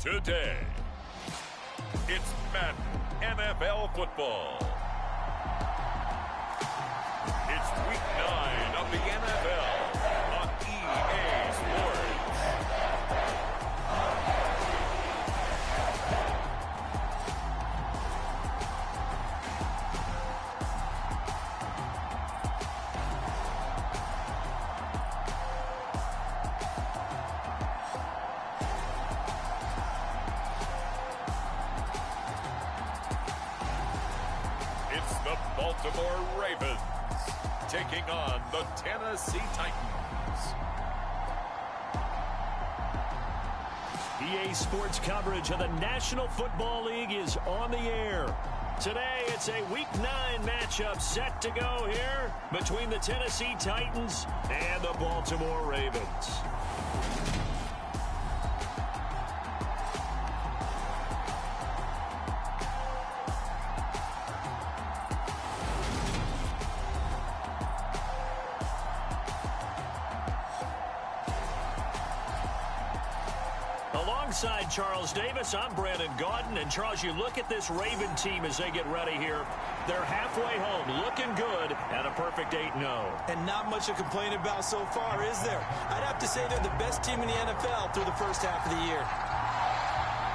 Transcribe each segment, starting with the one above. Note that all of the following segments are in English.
today. It's Madden NFL football. It's week 9 of the NFL on EA Sports. It's the Baltimore Ravens taking on the Tennessee Titans. EA Sports coverage of the National Football League is on the air. Today, it's a Week 9 matchup set to go here between the Tennessee Titans and the Baltimore Ravens. Alongside Charles Davis, I'm Brandon Gaudin. And Charles, you look at this Raven team as they get ready here. They're halfway home, looking good, and a perfect 8-0. And not much to complain about so far, is there? I'd have to say they're the best team in the NFL through the first half of the year.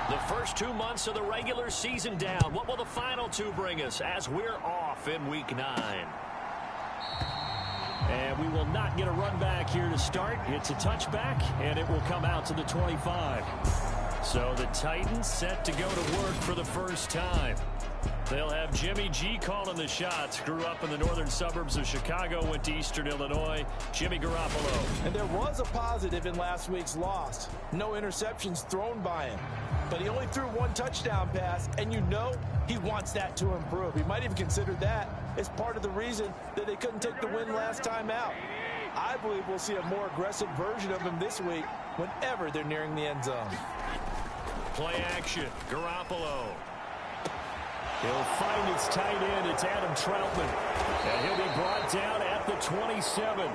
The first 2 months of the regular season down. What will the final 2 bring us as we're off in Week 9? And we will not get a run back here to start. It's a touchback, and it will come out to the 25. So the Titans set to go to work for the first time. They'll have Jimmy G calling the shots. Grew up in the northern suburbs of Chicago, went to Eastern Illinois. Jimmy Garoppolo. And there was a positive in last week's loss. No interceptions thrown by him. But he only threw 1 touchdown pass, and you know he wants that to improve. He might even consider that as part of the reason that they couldn't take the win last time out. I believe we'll see a more aggressive version of him this week whenever they're nearing the end zone. Play action. Garoppolo. He'll find his tight end. It's Adam Troutman. And he'll be brought down at the 27.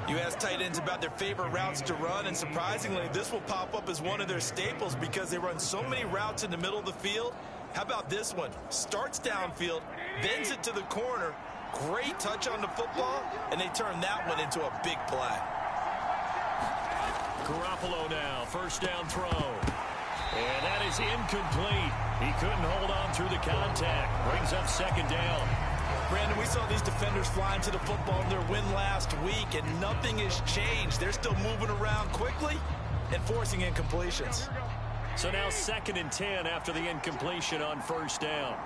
You ask tight ends about their favorite routes to run, and surprisingly, this will pop up as one of their staples because they run so many routes in the middle of the field. How about this one? Starts downfield, bends it to the corner, great touch on the football, and they turn that one into a big play. Garoppolo now, first down throw. And that is incomplete. He couldn't hold on through the contact. Brings up second down. Brandon, we saw these defenders flying to the football in their win last week, and nothing has changed. They're still moving around quickly and forcing incompletions. So now 2nd and 10 after the incompletion on first down.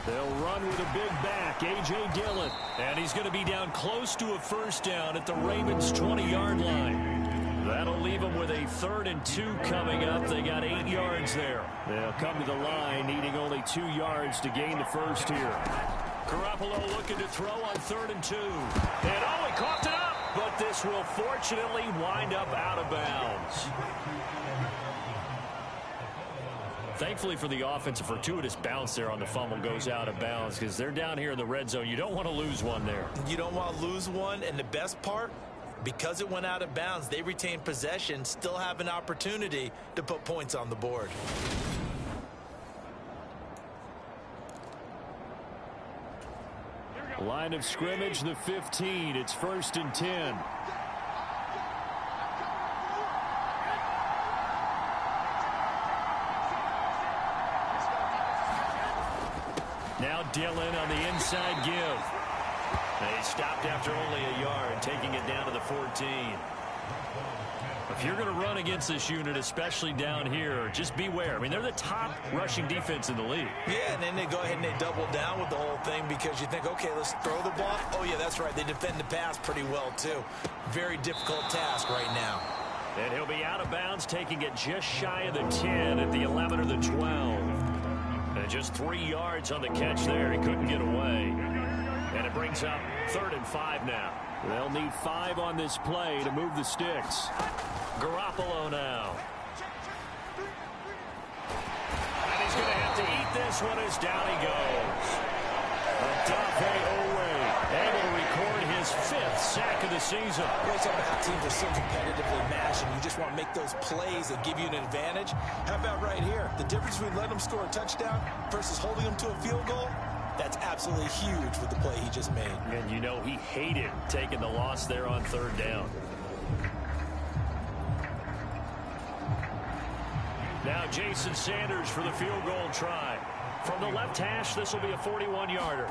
They'll run with a big back, A.J. Dillon. And he's going to be down close to a first down at the Ravens' 20-yard line. That'll leave them with a 3rd and 2 coming up. They got 8 yards there. They'll come to the line, needing only 2 yards to gain the first here. Garoppolo looking to throw on 3rd and 2. And oh, he coughed it up. But this will fortunately wind up out of bounds. Thankfully for the offense, a fortuitous bounce there on the fumble goes out of bounds because they're down here in the red zone. You don't want to lose one there. You don't want to lose one, and the best part, because it went out of bounds, they retain possession, still have an opportunity to put points on the board. Line of scrimmage, the 15. It's 1st and 10. Now Dillon on the inside give. They stopped after only a yard, taking it down to the 14. If you're going to run against this unit, especially down here, just beware. I mean, they're the top rushing defense in the league. Yeah, and then they go ahead and they double down with the whole thing because you think, okay, let's throw the ball. Oh, yeah, that's right. They defend the pass pretty well, too. Very difficult task right now. And he'll be out of bounds, taking it just shy of the 10 at the 11 or the 12. And just 3 yards on the catch there. He couldn't get away. And it brings up 3rd and 5 now. They'll need 5 on this play to move the sticks. Garoppolo now. And he's going to have to eat this one as down he goes. Odafe Owe. And sack of the season. We're talking about how teams are so competitively matched, and you just want to make those plays that give you an advantage. How about right here? The difference between letting them score a touchdown versus holding them to a field goal, that's absolutely huge with the play he just made. And you know he hated taking the loss there on third down. Now Jason Sanders for the field goal try. From the left hash, this will be a 41-yarder.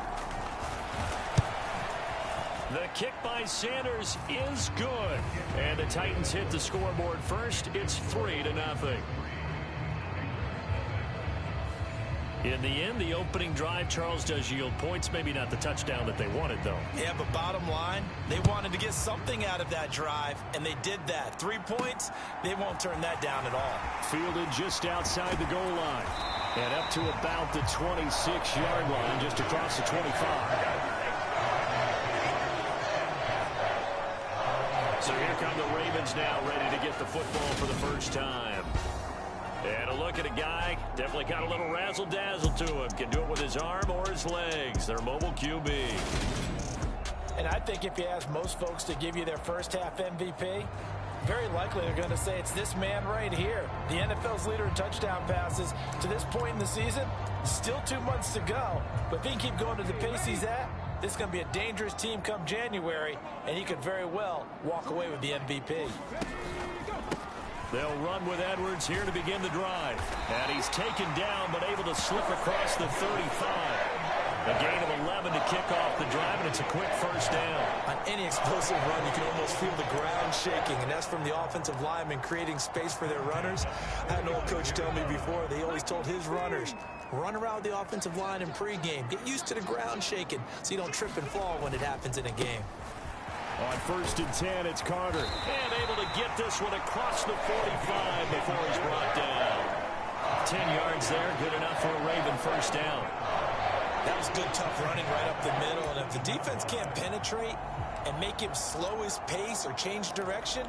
The kick by Sanders is good. And the Titans hit the scoreboard first. It's 3-0. In the end, the opening drive, Charles, does yield points. Maybe not the touchdown that they wanted, though. Yeah, but bottom line, they wanted to get something out of that drive, and they did that. 3 points, they won't turn that down at all. Fielded just outside the goal line. And up to about the 26-yard line, just across the 25. So here come the Ravens now, ready to get the football for the first time. And a look at a guy, definitely got a little razzle-dazzle to him. Can do it with his arm or his legs. Their mobile QB. And I think if you ask most folks to give you their first half MVP, very likely they're going to say it's this man right here. The NFL's leader in touchdown passes to this point in the season. Still 2 months to go. But if he can keep going to the pace he's at, this is going to be a dangerous team come January, and he could very well walk away with the MVP. They'll run with Edwards here to begin the drive. And he's taken down, but able to slip across the 35. A gain of 11 to kick off the drive, and it's a quick first down. On any explosive run, you can almost feel the ground shaking, and that's from the offensive linemen creating space for their runners. I had an old coach tell me before, they always told his runners, run around the offensive line in pregame. Get used to the ground shaking so you don't trip and fall when it happens in a game. On 1st and 10, it's Carter. And able to get this one across the 45 before he's brought down. 10 yards there, good enough for a Raven first down. That was good, tough running right up the middle. And if the defense can't penetrate and make him slow his pace or change direction,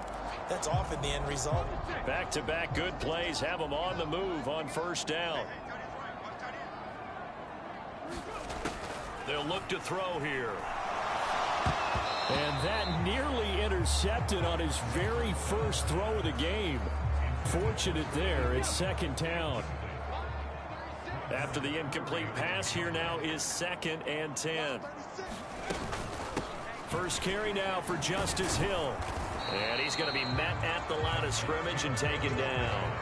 that's often the end result. Back-to-back good plays have him on the move on first down. They'll look to throw here. And that nearly intercepted on his very first throw of the game. Fortunate there, it's second down. After the incomplete pass, here now is 2nd and 10. First carry now for Justice Hill. And he's going to be met at the line of scrimmage and taken down.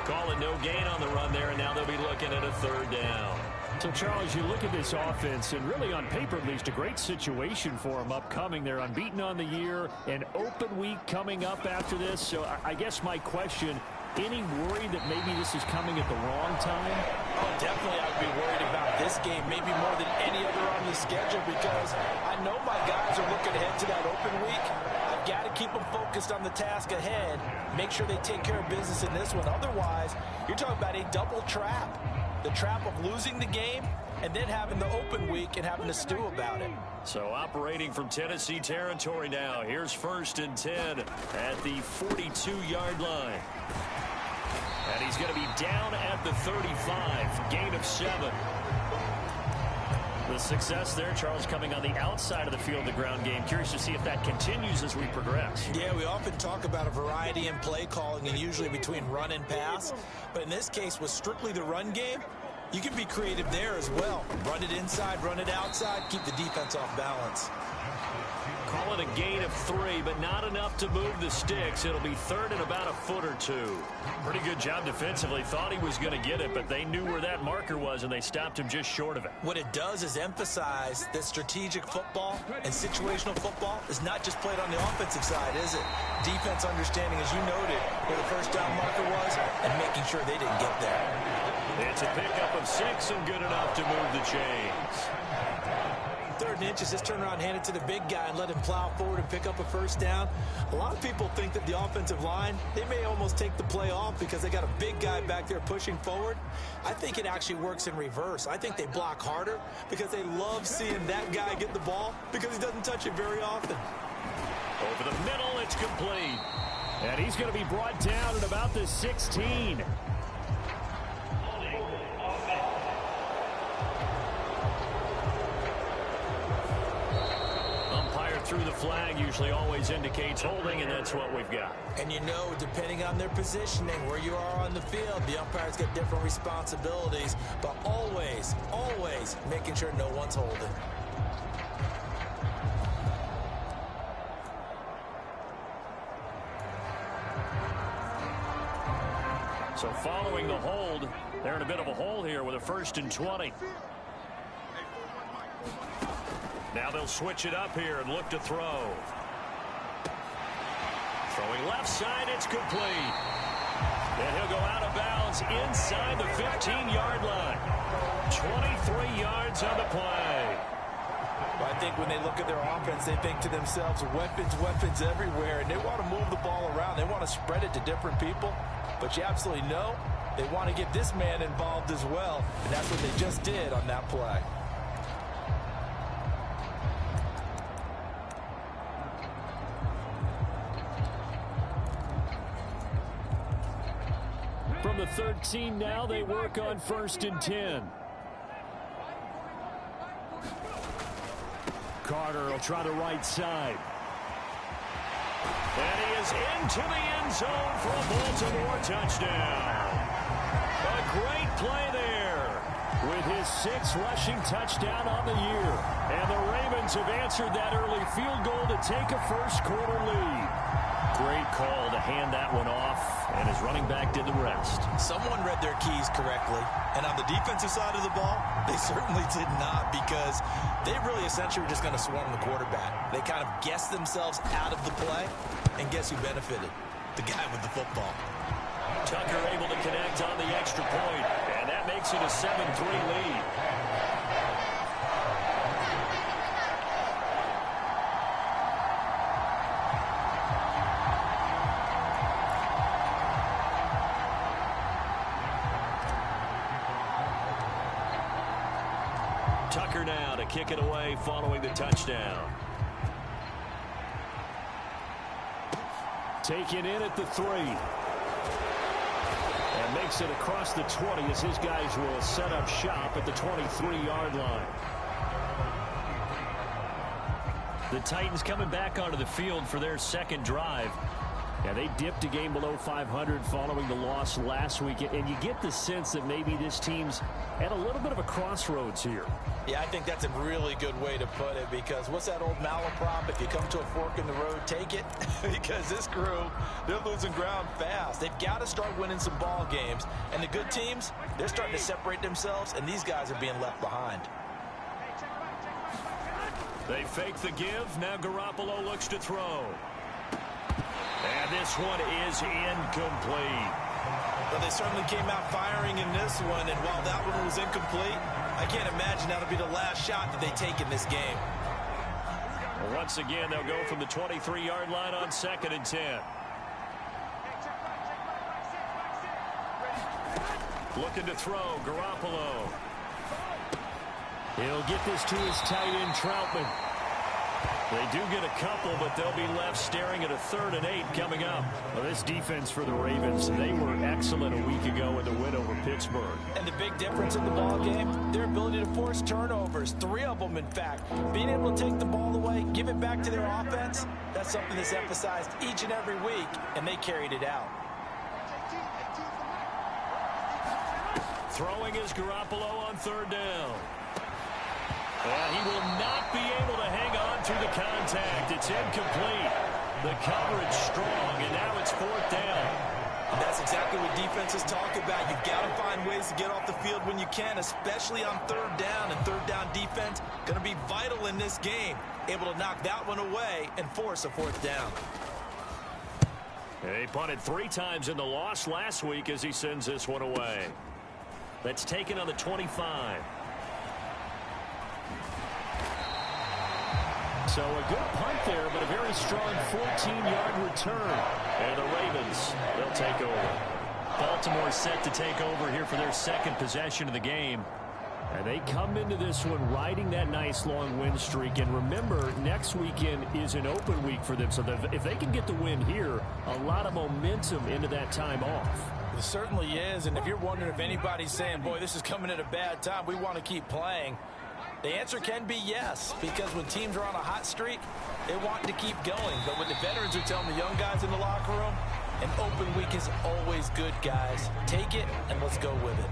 Calling no gain on the run there, and now they'll be looking at a 3rd down. So, Charles, you look at this offense, and really on paper at least, a great situation for them upcoming. They're unbeaten on the year, an open week coming up after this. So I guess my question, any worry that maybe this is coming at the wrong time? Oh, definitely I would be worried about this game, maybe more than any other on the schedule, because I know my guys are looking ahead to that open week. I've got to keep them focused on the task ahead, make sure they take care of business in this one. Otherwise, you're talking about a double trap. The trap of losing the game and then having the open week and having to stew about it. So operating from Tennessee territory now. Here's 1st and 10 at the 42-yard line. And he's going to be down at the 35. Gain of 7. The success there, Charles, coming on the outside of the field, the ground game. Curious to see if that continues as we progress. Yeah, we often talk about a variety in play calling and usually between run and pass. But in this case, with strictly the run game, you can be creative there as well. Run it inside, run it outside, keep the defense off balance. Call it a gain of 3, but not enough to move the sticks. It'll be 3rd and about a foot or 2. Pretty good job defensively. Thought he was going to get it, but they knew where that marker was, and they stopped him just short of it. What it does is emphasize that strategic football and situational football is not just played on the offensive side, is it? Defense understanding, as you noted, where the first down marker was and making sure they didn't get there. It's a pickup of 6 and good enough to move the chains. 3rd and inches, just turn around, hand it to the big guy and let him plow forward and pick up a first down. A lot of people think that the offensive line, they may almost take the play off because they got a big guy back there pushing forward. I think it actually works in reverse. I think they block harder because they love seeing that guy get the ball because he doesn't touch it very often. Over the middle, it's complete. And he's going to be brought down at about the 16. through the flag usually always indicates holding, and that's what we've got. And you know, depending on their positioning, where you are on the field, the umpire's got different responsibilities, but always, always making sure no one's holding. So following the hold, they're in a bit of a hole here with a 1st and 20. Now they'll switch it up here and look to throw. Throwing left side, it's complete. And he'll go out of bounds inside the 15-yard line. 23 yards on the play. Well, I think when they look at their offense, they think to themselves, weapons, weapons everywhere, and they want to move the ball around. They want to spread it to different people, but you absolutely know they want to get this man involved as well, and that's what they just did on that play. From the 13 now, they work on 1st and 10. Carter will try the right side. And he is into the end zone for a Baltimore touchdown. A great play there with his 6th rushing touchdown on the year. And the Ravens have answered that early field goal to take a first-quarter lead. Great call to hand that one off, and his running back did the rest. Someone read their keys correctly, and on the defensive side of the ball, they certainly did not, because they really essentially were just going to swarm the quarterback. They kind of guessed themselves out of the play, and guess who benefited? The guy with the football. Tucker able to connect on the extra point, and that makes it a 7-3 lead. Tucker now to kick it away following the touchdown. Taken in at the 3. And makes it across the 20 as his guys will set up shop at the 23-yard line. The Titans coming back onto the field for their second drive. Yeah, they dipped a game below 500 following the loss last week, and you get the sense that maybe this team's at a little bit of a crossroads here. Yeah, I think that's a really good way to put it, because what's that old malaprop? If you come to a fork in the road, take it. Because this crew, they're losing ground fast. They've got to start winning some ball games. And the good teams, they're starting to separate themselves, and these guys are being left behind. They fake the give. Now Garoppolo looks to throw. And this one is incomplete. Well, they certainly came out firing in this one, and while that one was incomplete, I can't imagine that'll be the last shot that they take in this game. Well, once again, they'll go from the 23-yard line on 2nd and 10. Looking to throw, Garoppolo. He'll get this to his tight end, Troutman. They do get a couple, but they'll be left staring at a 3rd and 8 coming up. Well, this defense for the Ravens, they were excellent a week ago in the win over Pittsburgh. And the big difference in the ball game, their ability to force turnovers, 3 of them, in fact. Being able to take the ball away, give it back to their offense, that's something that's emphasized each and every week, and they carried it out. Throwing is Garoppolo on 3rd down. And he will not be able to hang on through the contact. It's incomplete. The coverage strong, and now it's 4th down. And that's exactly what defenses talk about. You've got to find ways to get off the field when you can, especially on 3rd down. And 3rd down defense going to be vital in this game. Able to knock that one away and force a 4th down. They punted 3 times in the loss last week as he sends this one away. That's taken on the 25. So a good punt there, but a very strong 14-yard return. And the Ravens, they'll take over. Baltimore set to take over here for their 2nd possession of the game. And they come into this one riding that nice long win streak. And remember, next weekend is an open week for them. So if they can get the win here, a lot of momentum into that time off. It certainly is. And if you're wondering if anybody's saying, boy, this is coming at a bad time, we want to keep playing, The answer can be yes, because when teams are on a hot streak, they want to keep going. But what the veterans are telling the young guys in the locker room, an open week is always good, guys. Take it, and let's go with it.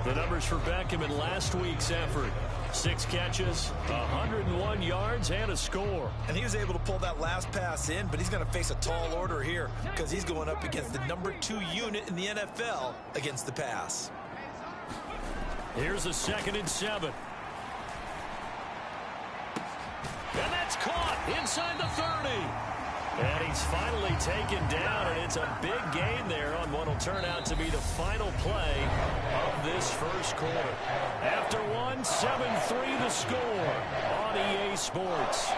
The numbers for Beckham in last week's effort. 6 catches, 101 yards, and a score. And he was able to pull that last pass in, but he's going to face a tall order here because he's going up against the #2 unit in the NFL against the pass. Here's a 2nd and 7. And that's caught inside the 30. And he's finally taken down, and it's a big gain there on what will turn out to be the final play of this first quarter. After one, 7-3 the score on EA Sports.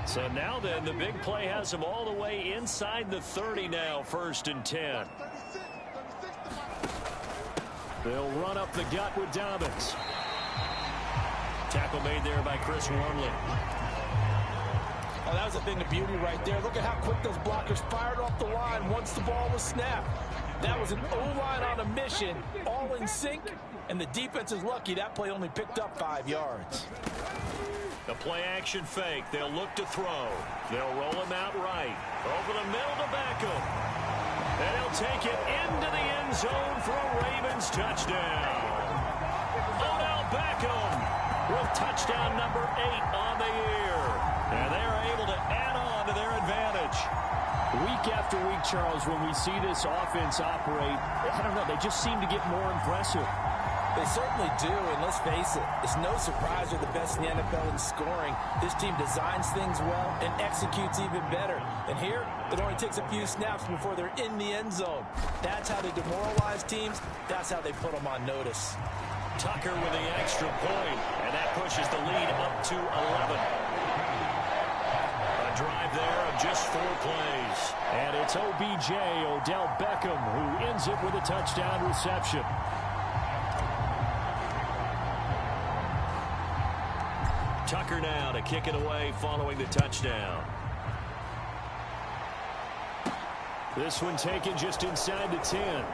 So now then, the big play has him all the way inside the 30 now, 1st and 10. They'll run up the gut with Dobbins. Tackle made there by Chris Wormley. Oh, that was a thing of beauty right there. Look at how quick those blockers fired off the line once the ball was snapped. That was an O-line on a mission, all in sync, and the defense is lucky that play only picked up 5 yards. The play-action fake. They'll look to throw. They'll roll him out right. Over the middle to Beckham. And he'll take it into the end zone for a Ravens touchdown. Odell Beckham with touchdown number 8 on the year. And they're able to add on to their advantage. Week after week, Charles, when we see this offense operate, I don't know, they just seem to get more impressive. They certainly do, and let's face it, it's no surprise they're the best in the NFL in scoring. This team designs things well and executes even better. And here, it only takes a few snaps before they're in the end zone. That's how they demoralize teams. That's how they put them on notice. Tucker with the extra point, and that pushes the lead up to 11. A drive there of just 4 plays. And it's OBJ, Odell Beckham, who ends it with a touchdown reception. Tucker now to kick it away following the touchdown. This one taken just inside the 10.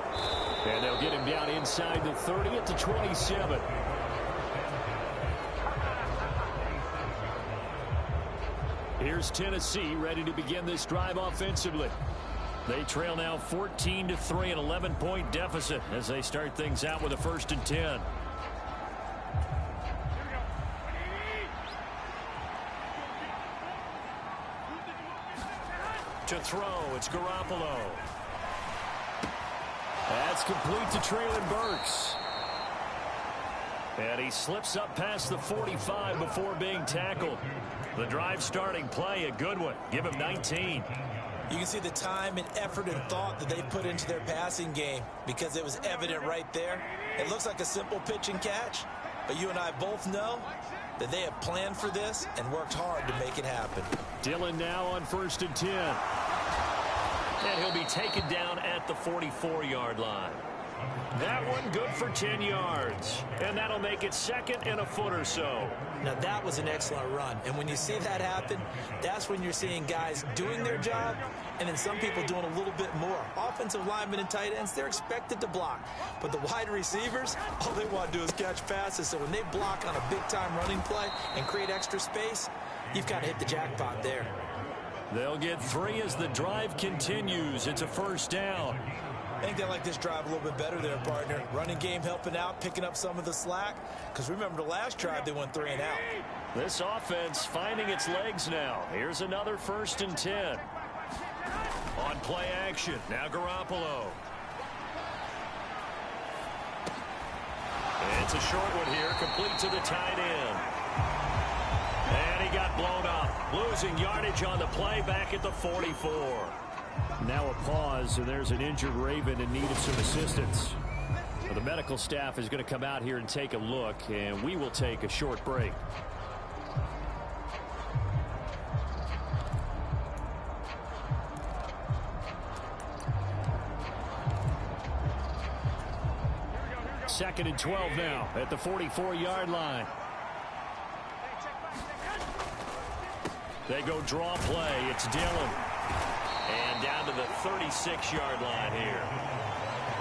And they'll get him down inside the 30 at the 27. Here's Tennessee ready to begin this drive offensively. They trail now 14-3, an 11-point deficit as they start things out with a 1st and 10. To throw, it's Garoppolo. That's complete to Treylon Burks. And he slips up past the 45 before being tackled. The drive starting play, a good one. Give him 19. You can see the time and effort and thought that they put into their passing game because it was evident right there. It looks like a simple pitch and catch, but you and I both know that they have planned for this and worked hard to make it happen. Dillon now on 1st and 10. And he'll be taken down at the 44-yard line. That one good for 10 yards. And that'll make it 2nd and a foot or so. Now that was an excellent run. And when you see that happen, that's when you're seeing guys doing their job and then some people doing a little bit more. Offensive linemen and tight ends, they're expected to block. But the wide receivers, all they want to do is catch passes. So when they block on a big-time running play and create extra space, you've got to hit the jackpot there. They'll get 3 as the drive continues. It's a 1st down. I think they like this drive a little bit better there, partner. Running game helping out, picking up some of the slack. Because remember the last drive, they went 3 and out. This offense finding its legs now. Here's another 1st and 10. On play action, now Garoppolo. It's a short one here, complete to the tight end. And he got blown up. Losing yardage on the play back at the 44. Now a pause, and there's an injured Raven in need of some assistance. Well, the medical staff is going to come out here and take a look, and we will take a short break. Second and 12 now at the 44-yard line. They go draw play. It's Dillon. And down to the 36-yard line here.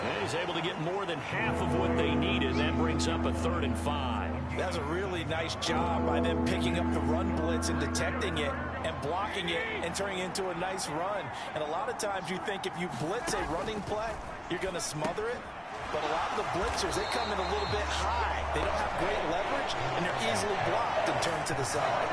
And he's able to get more than half of what they needed. That brings up a 3rd and 5. That's a really nice job by them picking up the run blitz and detecting it and blocking it and turning it into a nice run. And a lot of times you think if you blitz a running play, you're going to smother it. But a lot of the blitzers, they come in a little bit high. They don't have great leverage, and they're easily blocked and turned to the side.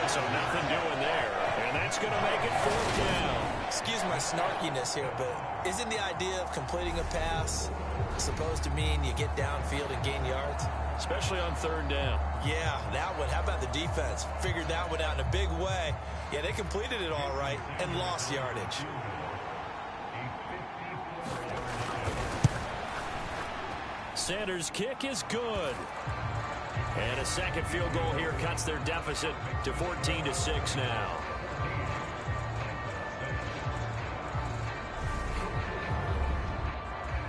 So nothing doing there. And that's going to make it 4th down. Excuse my snarkiness here, but isn't the idea of completing a pass supposed to mean you get downfield and gain yards? Especially on 3rd down. Yeah, that one. How about the defense? Figured that one out in a big way. Yeah, they completed it all right and lost yardage. Sanders' kick is good. And a second field goal here cuts their deficit to 14-6 now.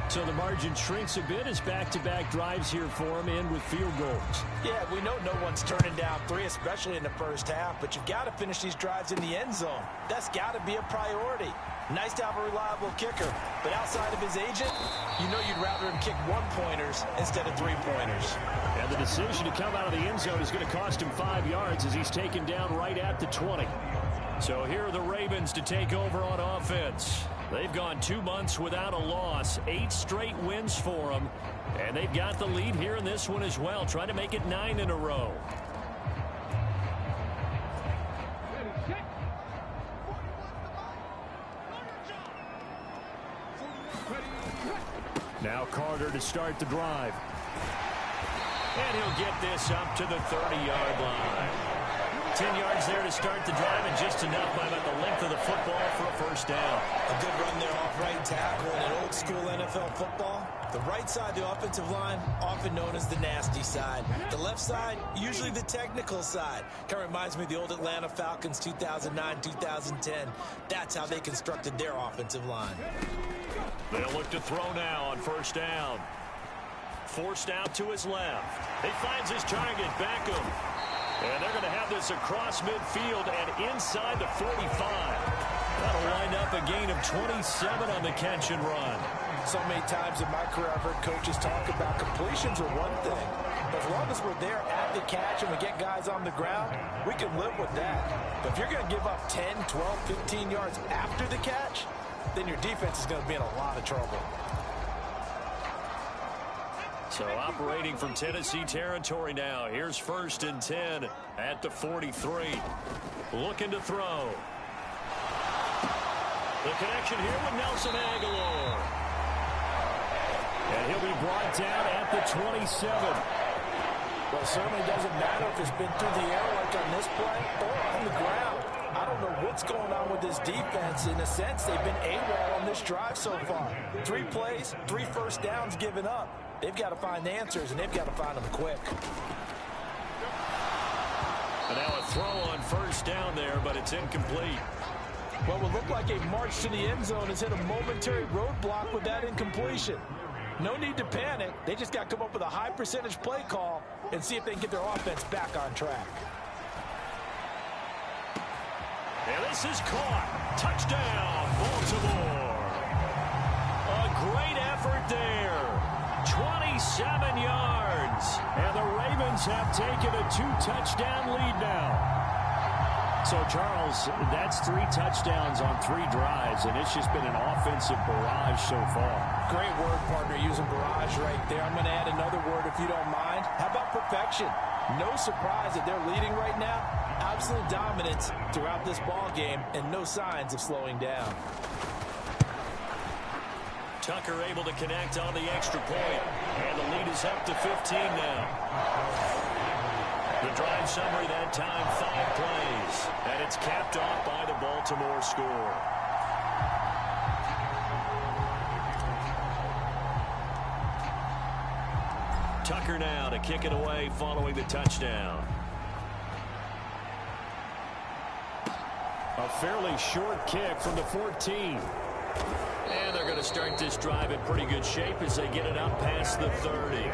So the margin shrinks a bit as back-to-back drives here for him, and with field goals. Yeah, we know no one's turning down 3, especially in the first half, but you've got to finish these drives in the end zone. That's got to be a priority. Nice to have a reliable kicker, but outside of his agent, you know you'd rather him kick 1-pointers instead of 3-pointers. And the decision to come out of the end zone is going to cost him 5 yards as he's taken down right at the 20. So here are the Ravens to take over on offense. They've gone 2 months without a loss, 8 straight wins for them, and they've got the lead here in this one as well, trying to make it 9 in a row. Now Carter to start the drive. And he'll get this up to the 30-yard line. 10 yards there to start the drive, and just enough by about the length of the football for a first down. A good run there off right tackle in an old-school NFL football. The right side, the offensive line, often known as the nasty side. The left side, usually the technical side. Kind of reminds me of the old Atlanta Falcons 2009-2010. That's how they constructed their offensive line. They'll look to throw now on first down. Forced out to his left. He finds his target, Beckham. And they're going to have this across midfield and inside the 45. That'll wind up a gain of 27 on the catch and run. So many times in my career I've heard coaches talk about completions are one thing. But as long as we're there at the catch and we get guys on the ground, we can live with that. But if you're going to give up 10, 12, 15 yards after the catch, then your defense is going to be in a lot of trouble. So operating from Tennessee territory now. Here's 1st and 10 at the 43. Looking to throw. The connection here with Nelson Aguilar. And he'll be brought down at the 27. Well, it certainly doesn't matter if it's been through the air like on this play or on the ground. I don't know what's going on with this defense. In a sense, they've been AWOL on this drive so far. 3 plays, 3 first downs given up. They've got to find the answers, and they've got to find them quick. And now a throw on first down there, but it's incomplete. What would look like a march to the end zone has hit a momentary roadblock with that incompletion. No need to panic. They just got to come up with a high percentage play call and see if they can get their offense back on track. And this is caught. Touchdown, Baltimore. A great effort there. 27 yards. And the Ravens have taken a 2-touchdown lead now. So, Charles, that's 3 touchdowns on 3 drives, and it's just been an offensive barrage so far. Great word, partner, using barrage right there. I'm going to add another word if you don't mind. How about perfection? No surprise that they're leading right now. Absolute dominance throughout this ball game, and no signs of slowing down. Tucker able to connect on the extra point, and the lead is up to 15 now. The drive summary that time, 5 plays, and it's capped off by the Baltimore score. Tucker now to kick it away following the touchdown. A fairly short kick from the 14. And they're going to start this drive in pretty good shape as they get it up past the 30.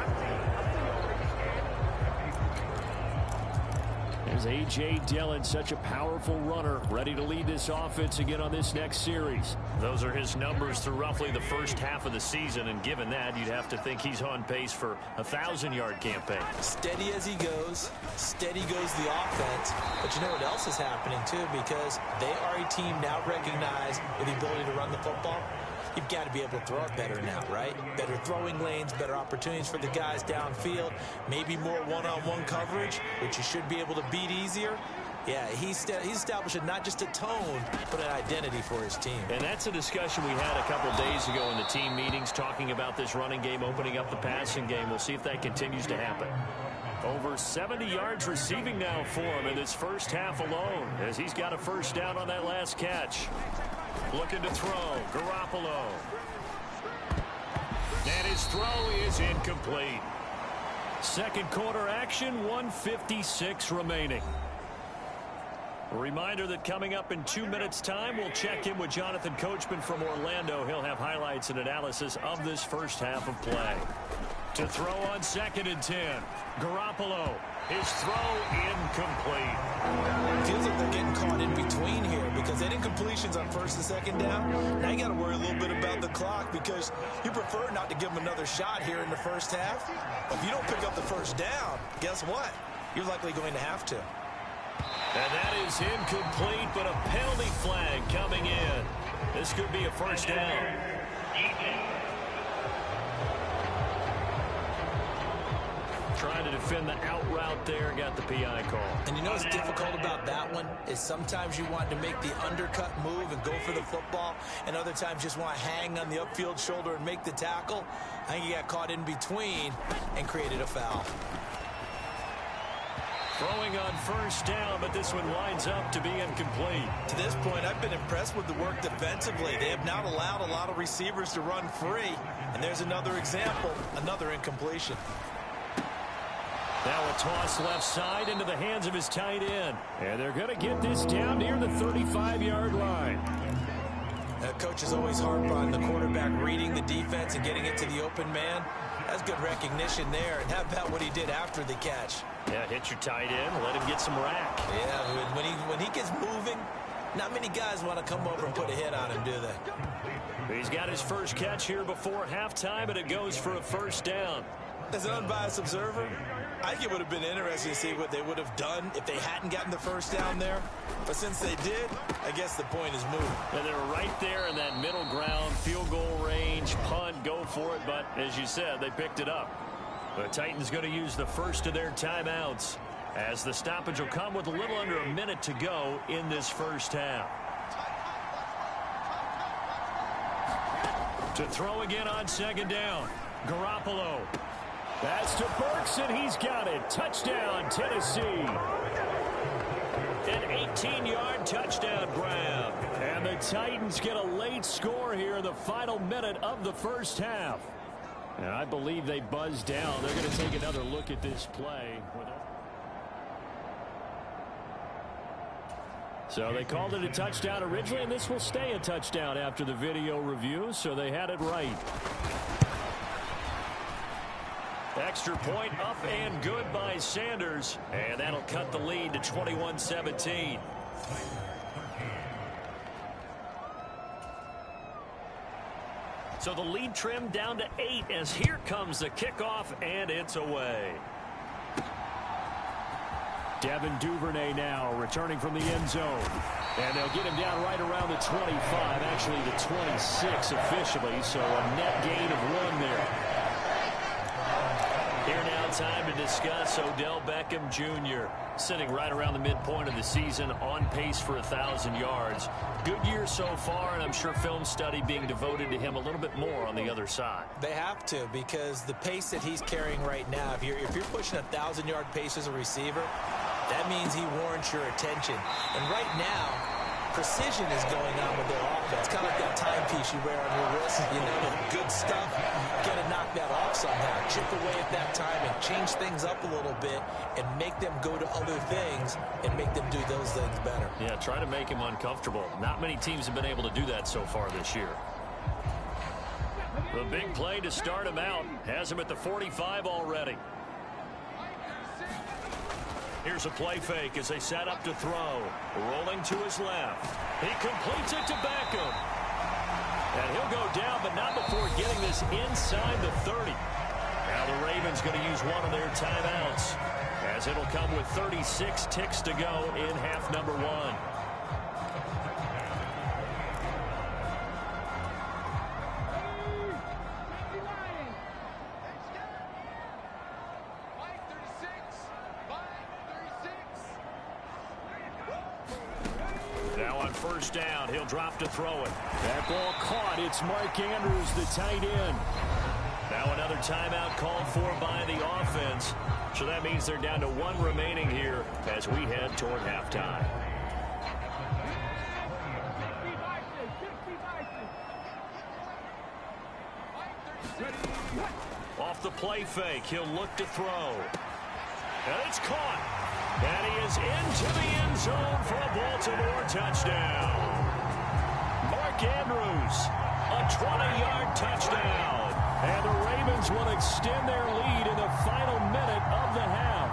There's A.J. Dillon, such a powerful runner, ready to lead this offense again on this next series. Those are his numbers through roughly the first half of the season, and given that, you'd have to think he's on pace for a 1,000-yard campaign. Steady as he goes, steady goes the offense. But you know what else is happening, too, because they are a team now recognized with the ability to run the football. You've got to be able to throw it better now, right? Better throwing lanes, better opportunities for the guys downfield, maybe more one-on-one coverage, which you should be able to beat easier. Yeah, he's establishing not just a tone, but an identity for his team. And that's a discussion we had a couple days ago in the team meetings, talking about this running game, opening up the passing game. We'll see if that continues to happen. Over 70 yards receiving now for him in this first half alone, as he's got a first down on that last catch. Looking to throw, Garoppolo. And his throw is incomplete. Second quarter action, 1:56 remaining. A reminder that coming up in 2 minutes' time, we'll check in with Jonathan Coachman from Orlando. He'll have highlights and analysis of this first half of play. To throw on 2nd and 10. Garoppolo. His throw incomplete. Feels like they're getting caught in between here because they didn't completions on 1st and 2nd down. Now you got to worry a little bit about the clock because you prefer not to give them another shot here in the first half. If you don't pick up the first down, guess what? You're likely going to have to. And that is incomplete, but a penalty flag coming in. This could be a first down. Trying to defend the out route there, got the PI call. And you know what's difficult about that one is sometimes you want to make the undercut move and go for the football, and other times just want to hang on the upfield shoulder and make the tackle. I think he got caught in between and created a foul. Throwing on first down, but this one winds up to be incomplete. To this point, I've been impressed with the work defensively. They have not allowed a lot of receivers to run free. And there's another example, another incompletion. Now a toss left side into the hands of his tight end. And they're going to get this down near the 35-yard line. Coach is always harp on the quarterback reading the defense and getting it to the open man. That's good recognition there. And how about what he did after the catch? Yeah, hit your tight end, let him get some rack. Yeah, when he gets moving, not many guys want to come over and put a hit on him, do they? He's got his first catch here before halftime, and it goes for a first down. As an unbiased observer, I think it would have been interesting to see what they would have done if they hadn't gotten the first down there. But since they did, I guess the point is moved. And they were right there in that middle ground, field goal range, punt, go for it. But as you said, they picked it up. The Titans going to use the first of their timeouts, as the stoppage will come with a little under a minute to go in this first half. To throw again on 2nd down. Garoppolo. That's to Burks, and he's got it. Touchdown, Tennessee. An 18-yard touchdown grab. And the Titans get a late score here in the final minute of the first half. And I believe they buzzed down. They're going to take another look at this play. So they called it a touchdown originally, and this will stay a touchdown after the video review, so they had it right. Extra point up and good by Sanders, and that'll cut the lead to 21-17. So the lead trimmed down to 8 as here comes the kickoff, and it's away. Devin Duvernay now returning from the end zone. And they'll get him down right around the 25, actually the 26 officially, so a net gain of 1 there. Here now, time to discuss Odell Beckham Jr. sitting right around the midpoint of the season, on pace for 1,000 yards. Good year so far, and I'm sure film study being devoted to him a little bit more on the other side. They have to, because the pace that he's carrying right now, if you're pushing 1,000-yard pace as a receiver, that means he warrants your attention. And right now, precision is going on with their offense. Kind of like that timepiece you wear on your wrist. You know, the good stuff. Got to knock that off somehow. Chip away at that timing. Change things up a little bit and make them go to other things and make them do those things better. Yeah, try to make him uncomfortable. Not many teams have been able to do that so far this year. The big play to start him out has him at the 45 already. Here's a play fake as they set up to throw. Rolling to his left. He completes it to Beckham. And he'll go down, but not before getting this inside the 30. Now the Ravens going to use one of their timeouts, as it'll come with 36 ticks to go in half number one. Now on first down, he'll drop to throw it. That ball caught. It's Mark Andrews, the tight end. Now another timeout called for by the offense. So that means they're down to one remaining here as we head toward halftime. Off the play fake, he'll look to throw. And it's caught. And he is into the end zone for a Baltimore touchdown. Mark Andrews, a 20-yard touchdown. And the Ravens will extend their lead in the final minute of the half.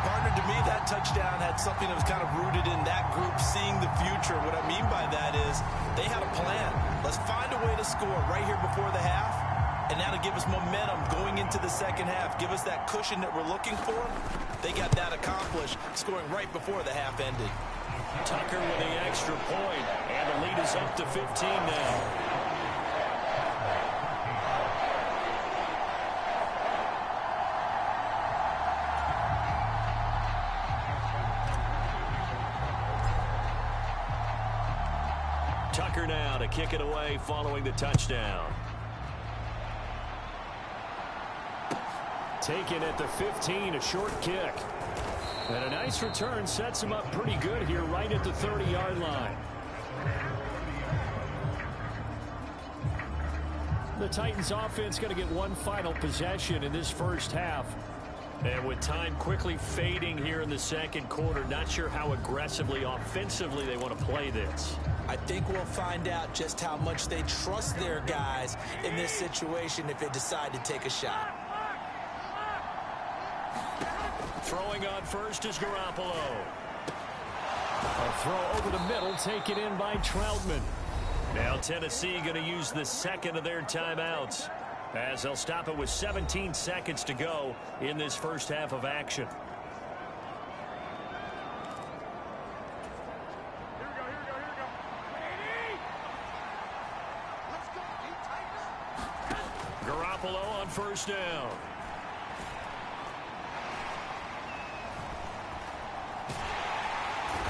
Partner, to me, that touchdown had something that was kind of rooted in that group seeing the future. What I mean by that is they had a plan. Let's find a way to score right here before the half. And that'll give us momentum going into the second half. Give us that cushion that we're looking for. They got that accomplished, scoring right before the half ended. Tucker with the extra point, and the lead is up to 15 now. Tucker now to kick it away following the touchdown. Taken at the 15, a short kick. And a nice return sets him up pretty good here right at the 30-yard line. The Titans offense going to get one final possession in this first half. And with time quickly fading here in the second quarter, not sure how aggressively offensively they want to play this. I think we'll find out just how much they trust their guys in this situation if they decide to take a shot. Throwing on first is Garoppolo. A throw over the middle, taken in by Troutman. Now Tennessee going to use the second of their timeouts, as they'll stop it with 17 seconds to go in this first half of action. Garoppolo on first down.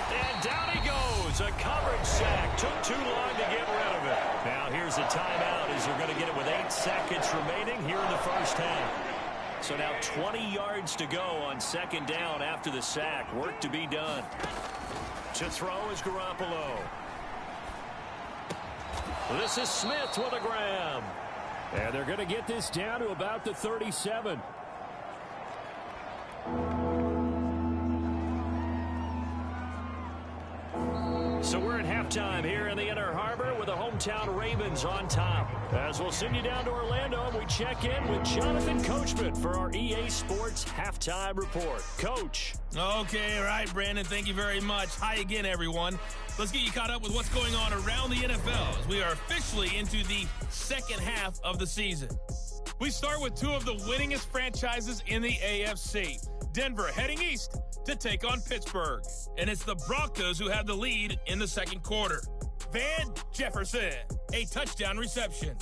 And down he goes. A coverage sack. Took too long to get rid of it. Now here's a timeout as they're going to get it with 8 seconds remaining here in the first half. So now 20 yards to go on second down after the sack. Work to be done. To throw is Garoppolo. This is Smith with a grab. And they're going to get this down to about the 37. So we're at halftime here in the Inner Harbor with the hometown Ravens on top. As we'll send you down to Orlando, we check in with Jonathan Coachman for our EA Sports Halftime Report. Coach. Okay, all right, Brandon, thank you very much. Hi again, everyone. Let's get you caught up with what's going on around the NFL as we are officially into the second half of the season. We start with two of the winningest franchises in the AFC. Denver heading east to take on Pittsburgh. And it's the Broncos who have the lead in the second quarter. Van Jefferson, a touchdown reception.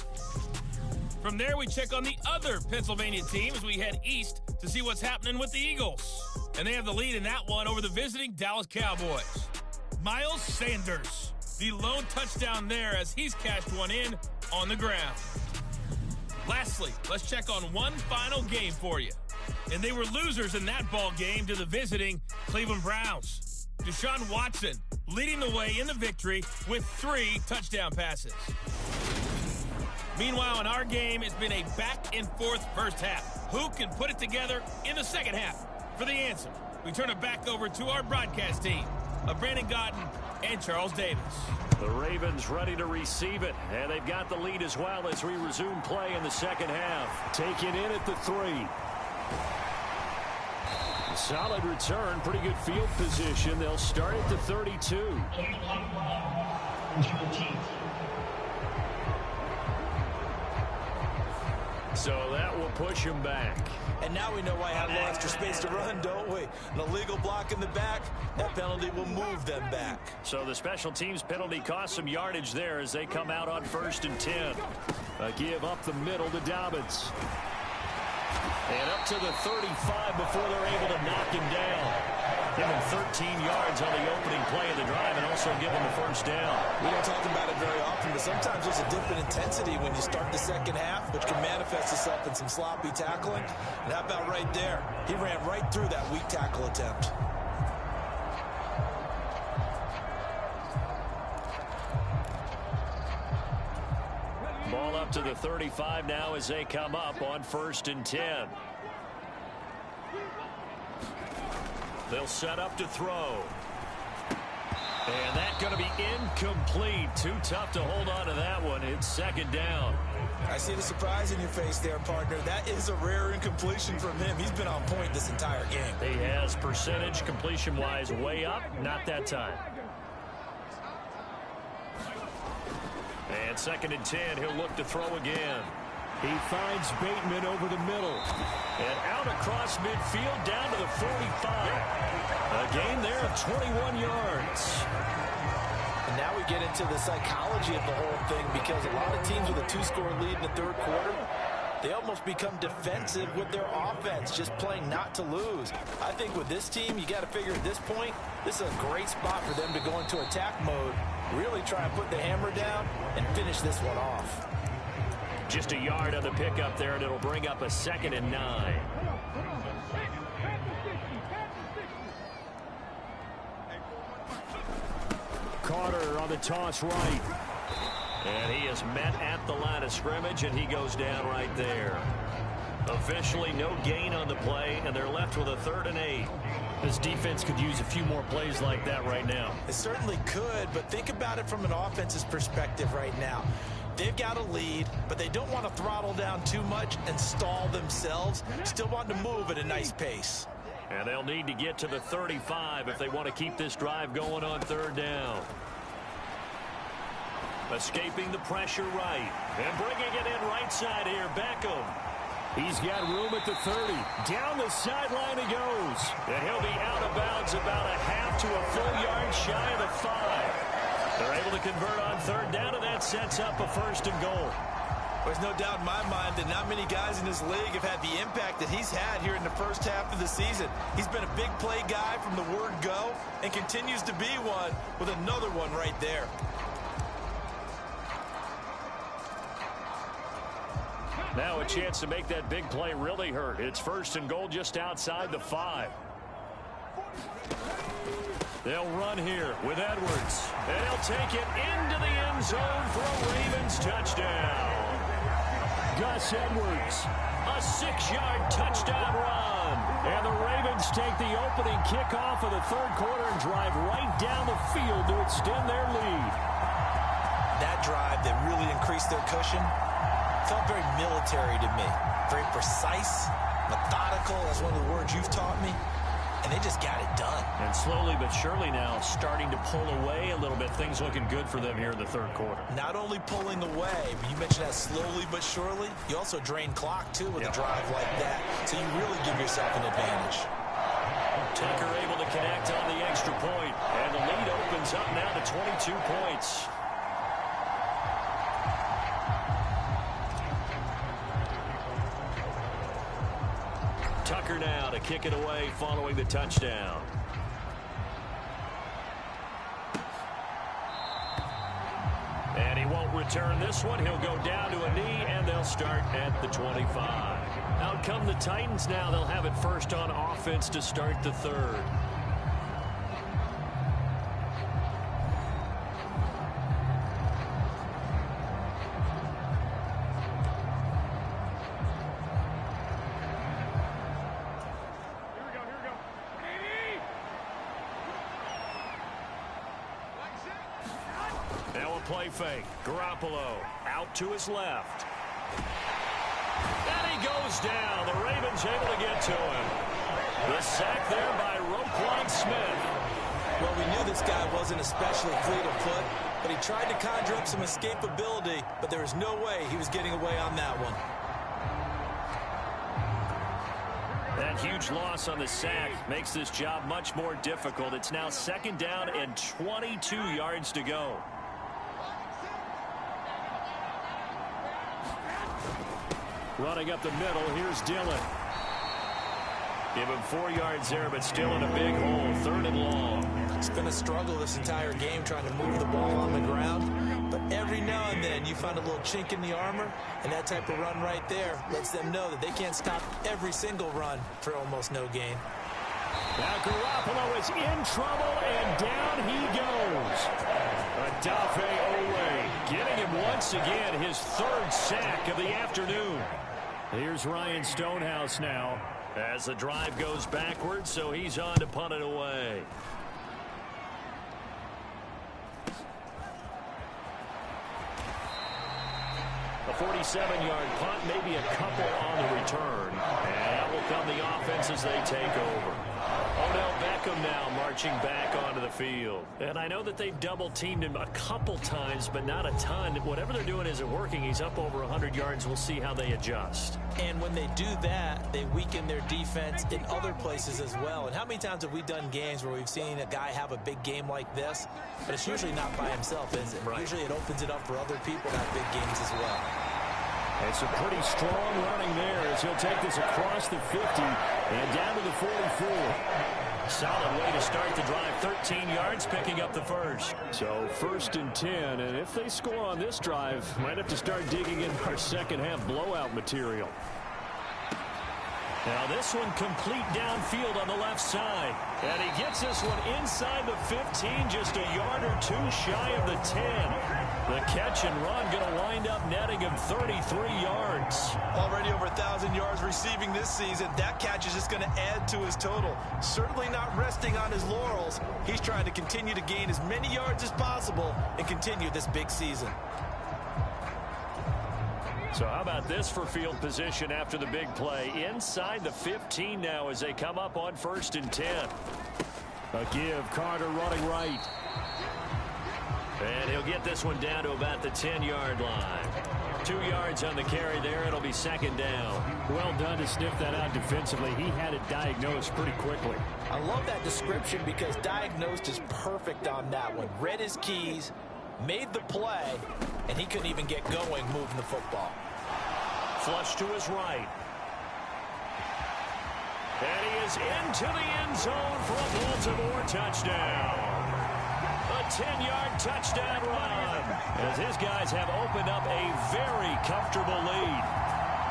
From there, we check on the other Pennsylvania team as we head east to see what's happening with the Eagles. And they have the lead in that one over the visiting Dallas Cowboys. Miles Sanders, the lone touchdown there as he's cashed one in on the ground. Lastly, let's check on one final game for you. And they were losers in that ball game to the visiting Cleveland Browns. Deshaun Watson leading the way in the victory with 3 touchdown passes. Meanwhile, in our game, it's been a back-and-forth first half. Who can put it together in the second half? For the answer, we turn it back over to our broadcast team of Brandon Godden and Charles Davis. The Ravens ready to receive it, and they've got the lead as well as we resume play in the second half. Taken in at the 3. Solid return, pretty good field position. They'll start at the 32. So that will push him back. And now we know why I had a little extra space to run, don't we? An illegal block in the back, that penalty will move them back. So the special teams penalty cost some yardage there as they come out on 1st and 10. A give up the middle to Dobbins. And up to the 35 before they're able to knock him down. Give him 13 yards on the opening play of the drive and also give him the first down. We don't talk about it very often, but sometimes there's a dip in intensity when you start the second half, which can manifest itself in some sloppy tackling. And how about right there? He ran right through that weak tackle attempt. Ball up to the 35 now as they come up on 1st and 10. They'll set up to throw. And that's going to be incomplete. Too tough to hold on to that one. It's 2nd down. I see the surprise in your face there, partner. That is a rare incompletion from him. He's been on point this entire game. He has percentage completion-wise way up. Not that time. And 2nd and 10, he'll look to throw again. He finds Bateman over the middle. And out across midfield down to the 45. A gain there of 21 yards. And now we get into the psychology of the whole thing, because a lot of teams with a 2-score lead in the 3rd quarter, they almost become defensive with their offense, just playing not to lose. I think with this team, you got to figure at this point, this is a great spot for them to go into attack mode, really try and put the hammer down and finish this one off. Just a yard on the pickup there, and it'll bring up a 2nd and 9. Carter on the toss right. And he is met at the line of scrimmage, and he goes down right there. Officially no gain on the play, and they're left with a 3rd and 8. This defense could use a few more plays like that right now. It certainly could, but think about it from an offense's perspective right now. They've got a lead, but they don't want to throttle down too much and stall themselves. Still want to move at a nice pace. And they'll need to get to the 35 if they want to keep this drive going on 3rd down. Escaping the pressure right. And bringing it in right side here, Beckham. He's got room at the 30. Down the sideline he goes. And he'll be out of bounds about a half to a full yard shy of the 5. They're able to convert on 3rd down, and that sets up a 1st and goal. There's no doubt in my mind that not many guys in this league have had the impact that he's had here in the 1st half of the season. He's been a big play guy from the word go and continues to be one with another one right there. Now a chance to make that big play really hurt. It's 1st and goal just outside the 5. They'll run here with Edwards. And he'll take it into the end zone for a Ravens touchdown. Gus Edwards, a 6-yard touchdown run. And the Ravens take the opening kickoff of the 3rd quarter and drive right down the field to extend their lead. That drive that really increased their cushion felt very military to me. Very precise, methodical. That's one of the words you've taught me. And they just got it done. And slowly but surely now starting to pull away a little bit. Things looking good for them here in the 3rd quarter. Not only pulling away, but you mentioned that slowly but surely. You also drain clock, too, with a drive like that. So you really give yourself an advantage. Tucker able to connect on the extra point. And the lead opens up now to 22 points. Tucker now to kick it away following the touchdown. And he won't return this one. He'll go down to a knee, and they'll start at the 25. Out come the Titans now. They'll have it 1st on offense to start the 3rd. Play fake. Garoppolo out to his left. And he goes down. The Ravens able to get to him. The sack there by Roquan Smith. Well, we knew this guy wasn't especially fleet of foot, but he tried to conjure up some escapability, but there was no way he was getting away on that one. That huge loss on the sack makes this job much more difficult. It's now 2nd down and 22 yards to go. Running up the middle, here's Dillon. Give him 4 yards there, but still in a big hole. 3rd and long. He's going to struggle this entire game trying to move the ball on the ground. But every now and then you find a little chink in the armor, and that type of run right there lets them know that they can't stop every single run for almost no gain. Now Garoppolo is in trouble, and down he goes. Odafe Oweh getting him once again, his 3rd sack of the afternoon. Here's Ryan Stonehouse now as the drive goes backwards, so he's on to punt it away. A 47-yard punt, maybe a couple on the return. And that will come the offense as they take over. Odell Beckham now marching back onto the field. And I know that they've double-teamed him a couple times, but not a ton. Whatever they're doing isn't working. He's up over 100 yards. We'll see how they adjust. And when they do that, they weaken their defense in other places as well. And how many times have we done games where we've seen a guy have a big game like this? But it's usually not by himself, is it? Right. Usually it opens it up for other people to have big games as well. It's a pretty strong running there as he'll take this across the 50 and down to the 44. Solid way to start the drive. 13 yards, picking up the first. So 1st and 10, and if they score on this drive, might have to start digging in our second half blowout material. Now this one complete downfield on the left side. And he gets this one inside the 15, just a yard or two shy of the 10. The catch and run going to wind up netting him 33 yards. Already over 1,000 yards receiving this season. That catch is just going to add to his total. Certainly not resting on his laurels. He's trying to continue to gain as many yards as possible and continue this big season. So how about this for field position after the big play? Inside the 15 now as they come up on 1st and 10. A give, Carter running right. And he'll get this one down to about the 10-yard line. 2 yards on the carry there. It'll be 2nd down. Well done to sniff that out defensively. He had it diagnosed pretty quickly. I love that description because diagnosed is perfect on that one. Read his keys, made the play, and he couldn't even get going moving the football. Flush to his right. And he is into the end zone for a Baltimore touchdown. A 10-yard touchdown run as his guys have opened up a very comfortable lead.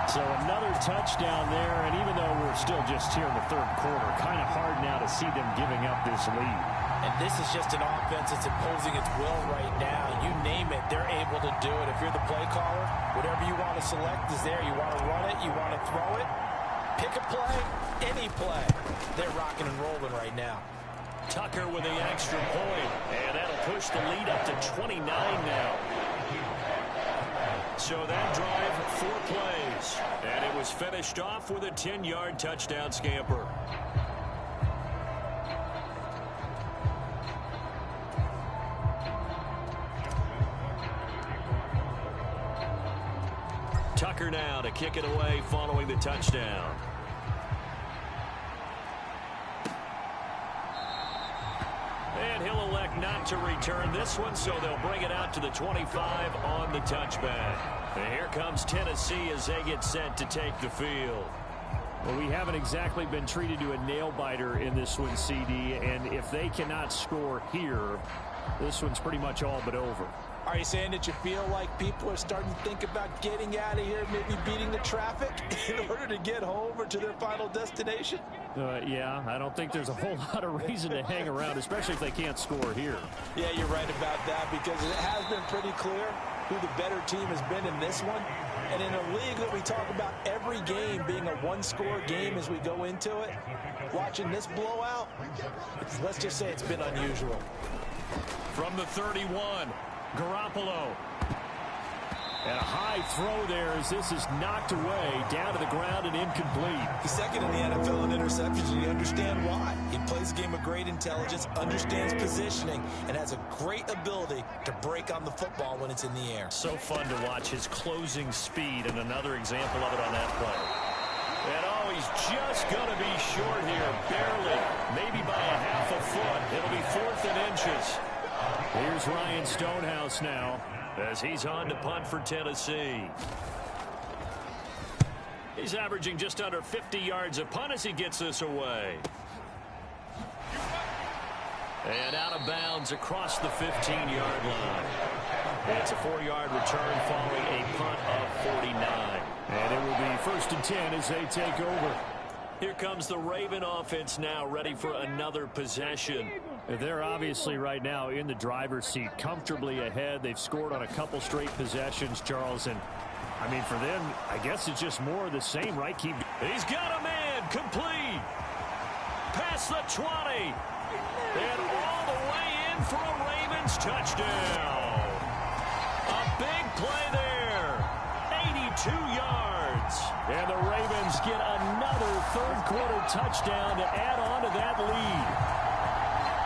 So another touchdown there, and even though we're still just here in the 3rd quarter, kind of hard now to see them giving up this lead. And this is just an offense that's imposing its will right now. You name it, they're able to do it. If you're the play caller, whatever you want to select is there. You want to run it, you want to throw it, pick a play, any play. They're rocking and rolling right now. Tucker with the extra point, and that'll push the lead up to 29 now. So that drive, 4 plays, and it was finished off with a 10-yard touchdown scamper. Tucker now to kick it away following the touchdown. And he'll elect not to return this one, so they'll bring it out to the 25 on the touchback. And here comes Tennessee as they get set to take the field. Well, we haven't exactly been treated to a nail-biter in this one, CD, and if they cannot score here, this one's pretty much all but over. Are you saying that you feel like people are starting to think about getting out of here, maybe beating the traffic in order to get home or to their final destination? Yeah, I don't think there's a whole lot of reason to hang around, especially if they can't score here. Yeah, you're right about that because it has been pretty clear who the better team has been in this one. And in a league that we talk about every game being a one-score game as we go into it, watching this blowout, let's just say it's been unusual. From the 31, Garoppolo. And a high throw there as this is knocked away, down to the ground and incomplete. He's second in the NFL in interceptions, and you understand why. He plays a game of great intelligence, understands positioning, and has a great ability to break on the football when it's in the air. So fun to watch his closing speed, and another example of it on that play. And oh, he's just going to be short here, barely, maybe by a half a foot. It'll be 4th and inches. Here's Ryan Stonehouse now, as he's on to punt for Tennessee. He's averaging just under 50 yards a punt as he gets this away. And out of bounds across the 15-yard line. It's a 4-yard return following a punt of 49. And it will be 1st and 10 as they take over. Here comes the Raven offense now, ready for another possession. They're obviously right now in the driver's seat, comfortably ahead. They've scored on a couple straight possessions, Charles. And, I mean, for them, I guess it's just more of the same, right? He's got a man, complete. Past the 20. And all the way in for a Ravens touchdown. A big play there. 82 yards. And the Ravens get another third-quarter touchdown to add on to that lead.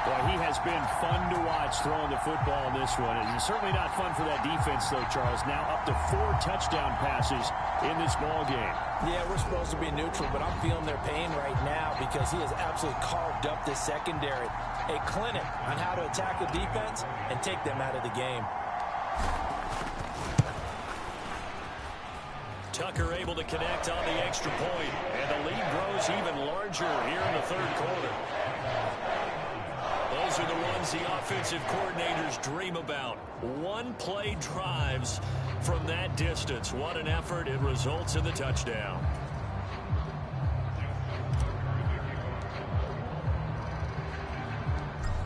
Boy, he has been fun to watch throwing the football in this one. It's certainly not fun for that defense, though, Charles. Now up to 4 touchdown passes in this ball game. Yeah, we're supposed to be neutral, but I'm feeling their pain right now because he has absolutely carved up this secondary. A clinic on how to attack the defense and take them out of the game. Tucker able to connect on the extra point, and the lead grows even larger here in the third quarter. Those are the ones the offensive coordinators dream about. One-play drives from that distance. What an effort. It results in the touchdown.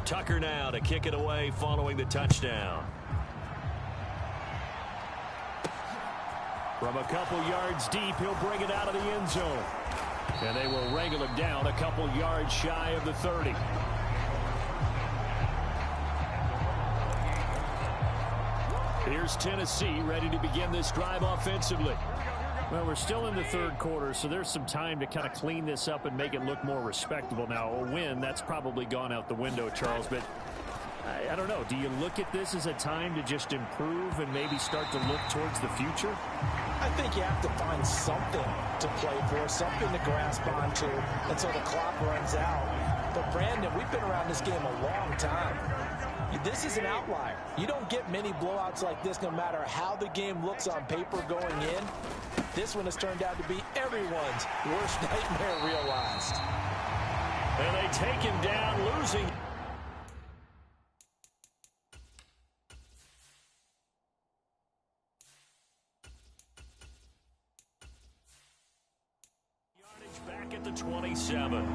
Tucker now to kick it away following the touchdown. From a couple yards deep, he'll bring it out of the end zone. And they will wrangle him down a couple yards shy of the 30. Here's Tennessee ready to begin this drive offensively. Well, we're still in the third quarter, so there's some time to kind of clean this up and make it look more respectable. Now, a win, that's probably gone out the window, Charles, but I don't know. Do you look at this as a time to just improve and maybe start to look towards the future? I think you have to find something to play for, something to grasp onto until the clock runs out. But, Brandon, we've been around this game a long time. This is an outlier. You don't get many blowouts like this no matter how the game looks on paper going in. This one has turned out to be everyone's worst nightmare realized. And they take him down, losing. Yardage back at the 27.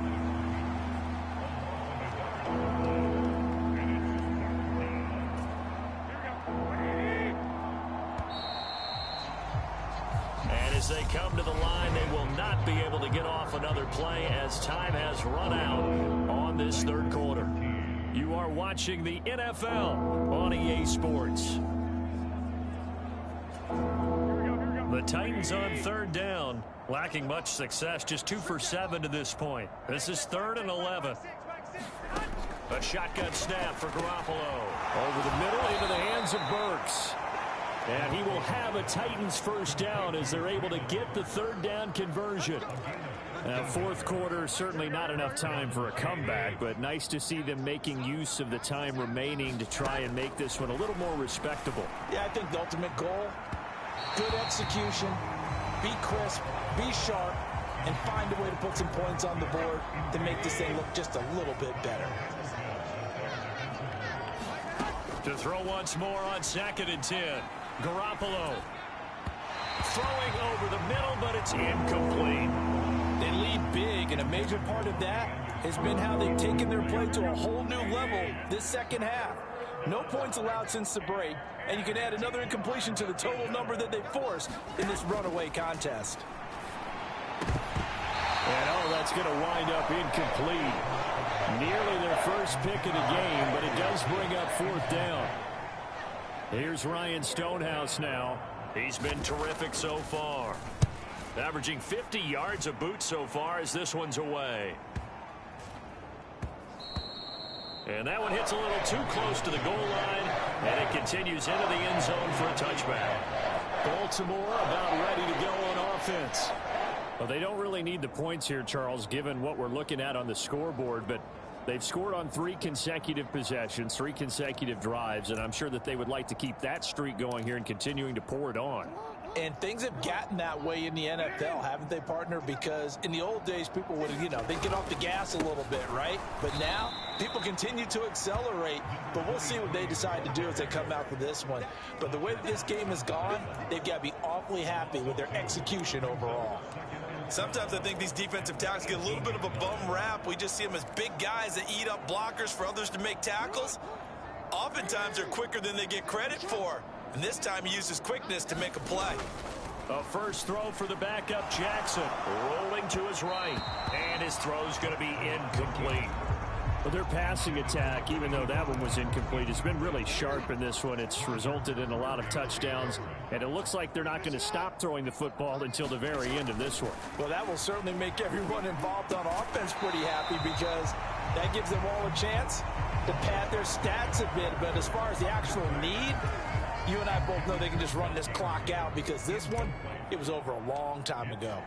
As they come to the line, they will not be able to get off another play as time has run out on this third quarter. You are watching the NFL on EA Sports. The Titans on third down, lacking much success, just 2 for 7 to this point. This is 3rd and 11. A shotgun snap for Garoppolo. Over the middle into the hands of Burks. And he will have a Titans first down as they're able to get the third down conversion. Fourth quarter, certainly not enough time for a comeback, but nice to see them making use of the time remaining to try and make this one a little more respectable. Yeah, I think the ultimate goal, good execution, be crisp, be sharp, and find a way to put some points on the board to make this thing look just a little bit better. To throw once more on 2nd and 10. Garoppolo throwing over the middle, but it's incomplete. They lead big, and a major part of that has been how they've taken their play to a whole new level this second half. No points allowed since the break, and you can add another incompletion to the total number that they forced in this runaway contest. And that's going to wind up incomplete. Nearly their first pick of the game, but it does bring up 4th down. Here's Ryan Stonehouse now He's been terrific so far. Averaging 50 yards a boot so far as this one's away. And that one hits a little too close to the goal line, and it continues into the end zone for a touchback. Baltimore about ready to go on offense. Well, they don't really need the points here, Charles, given what we're looking at on the scoreboard, but they've scored on 3 consecutive possessions, 3 consecutive drives, and I'm sure that they would like to keep that streak going here and continuing to pour it on. And things have gotten that way in the NFL, haven't they, partner? Because in the old days, people would, they'd get off the gas a little bit, right? But now, people continue to accelerate. But we'll see what they decide to do as they come out for this one. But the way this game has gone, they've got to be awfully happy with their execution overall. Sometimes I think these defensive tackles get a little bit of a bum rap. We just see them as big guys that eat up blockers for others to make tackles. Oftentimes, they're quicker than they get credit for. And this time he uses quickness to make a play. A first throw for the backup, Jackson. Rolling to his right. And his throw's going to be incomplete. Well, their passing attack, even though that one was incomplete, has been really sharp in this one. It's resulted in a lot of touchdowns. And it looks like they're not going to stop throwing the football until the very end of this one. Well, that will certainly make everyone involved on offense pretty happy because that gives them all a chance to pad their stats a bit. But as far as the actual need, you and I both know they can just run this clock out because this one, it was over a long time ago.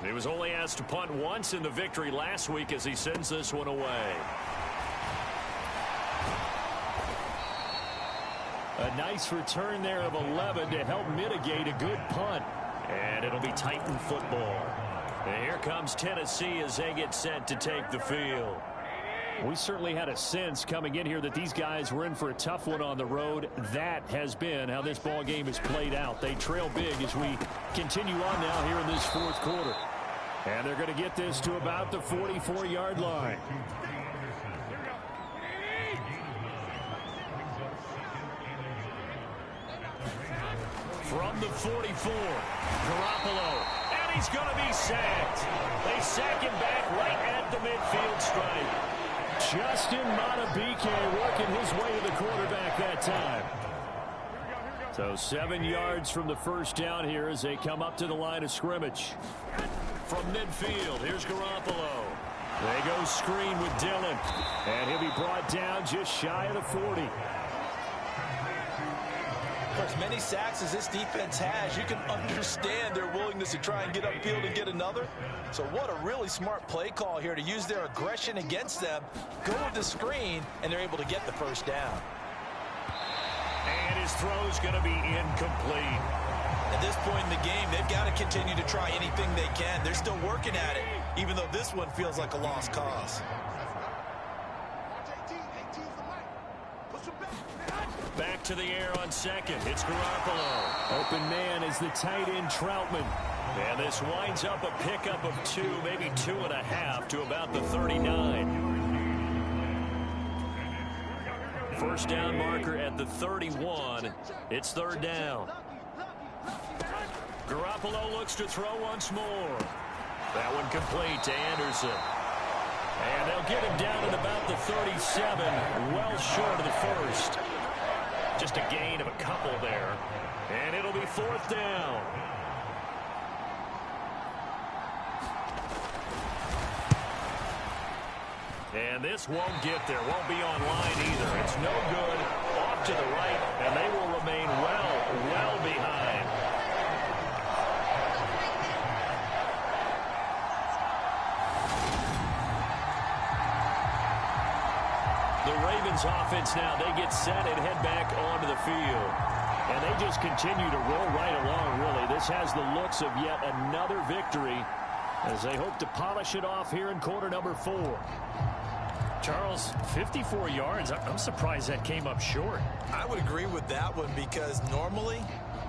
He was only asked to punt once in the victory last week as he sends this one away. A nice return there of 11 to help mitigate a good punt. And it'll be Titan football. And here comes Tennessee as they get set to take the field. We certainly had a sense coming in here that these guys were in for a tough one on the road. That has been how this ball game has played out. They trail big as we continue on now here in this fourth quarter. And they're going to get this to about the 44-yard line. From the 44, Garoppolo, and he's going to be sacked. They sack him back right at the midfield stripe. Justin Madubuike working his way to the quarterback that time. So 7 yards from the first down here as they come up to the line of scrimmage. From midfield, here's Garoppolo. They go screen with Dillon. And he'll be brought down just shy of the 40. For as many sacks as this defense has, you can understand their willingness to try and get upfield and get another. So what a really smart play call here to use their aggression against them, go with the screen, and they're able to get the first down. And his throw's going to be incomplete. At this point in the game, they've got to continue to try anything they can. They're still working at it, even though this one feels like a lost cause. Back to the air on second. It's Garoppolo. Open man is the tight end Troutman. And this winds up a pickup of 2, maybe 2.5 to about the 39. First down marker at the 31. It's third down. Garoppolo looks to throw once more. That one complete to Anderson. And they'll get him down at about the 37, well short of the first. Just a gain of a couple there. And it'll be fourth down. And this won't get there. Won't be online either. It's no good. Off to the right. And they will remain well behind. The Ravens offense now, they get set and head back onto the field. And they just continue to roll right along, really. This has the looks of yet another victory as they hope to polish it off here in quarter number 4. Charles, 54 yards. I'm surprised that came up short. I would agree with that one because normally,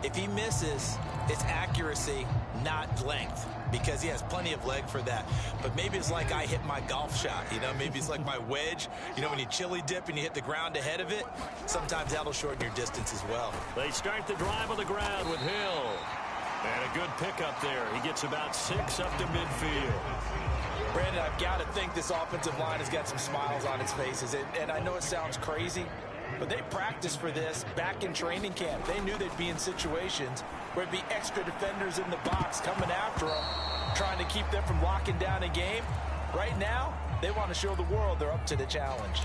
if he misses, it's accuracy, not length, because he has plenty of leg for that. But maybe it's like I hit my golf shot, maybe it's like my wedge. When you chili dip and you hit the ground ahead of it, sometimes that'll shorten your distance as well. They start the drive on the ground with Hill. And a good pickup there. He gets about 6 up to midfield. Brandon, I've got to think this offensive line has got some smiles on its faces. And I know it sounds crazy, But they practiced for this back in training camp. They knew they'd be in situations where there'd be extra defenders in the box coming after them, trying to keep them from locking down a game. Right now, they want to show the world they're up to the challenge.